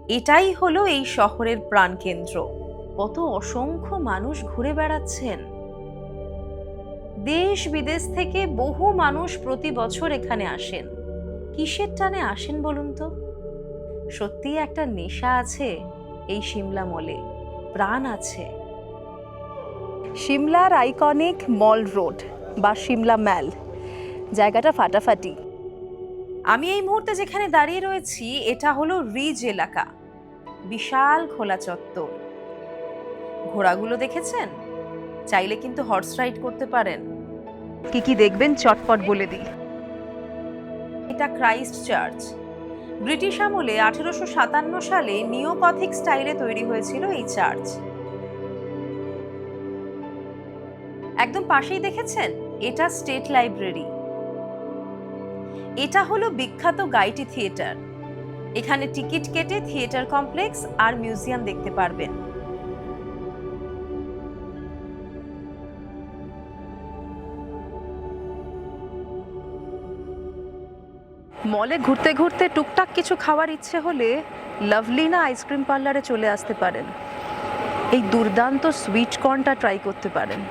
এটাই হলো এই শহরের প্রাণকেন্দ্র। কত অসংখ্য মানুষ ঘুরে বেড়াচ্ছেন। দেশ বিদেশ থেকে বহু মানুষ প্রতি বছর এখানে আসেন। কিসের টানে আসেন বলুন তো? সত্যিই একটা নেশা আছে এই সিমলা মলে, প্রাণ আছে। সিমলার আইকনিক মল রোড বা সিমলা ম্যাল, জায়গাটা ফাটাফাটি। আমি এই মুহূর্তে যেখানে দাঁড়িয়ে রয়েছি এটা হলো রিজ এলাকা, বিশাল খোলা চত্বর। ঘোড়াগুলো দেখেছেন? চাইলে কিন্তু হর্স রাইড করতে পারেন। কি কি দেখবেন চটপট বলে দিই। এটা ক্রাইস্ট চার্চ। ব্রিটিশ আমলে 1857 সালে নিওগথিক স্টাইলে তৈরি হয়েছিল এই চার্চ। একদম পাশেই দেখেছেন, এটা স্টেট লাইব্রেরি। এটা হলো বিখ্যাত গাইটি থিয়েটার। এখানে টিকিট কেটে থিয়েটার কমপ্লেক্স আর মিউজিয়াম দেখতে পারবেন। মলে ঘুরতে ঘুরতে টুকটাক কিছু খাওয়ার ইচ্ছে হলে লাভলিনা আইসক্রিম পার্লারে চলে আসতে পারেন। এই দুর্দান্ত সুইট কর্নটা ট্রাই করতে পারেন।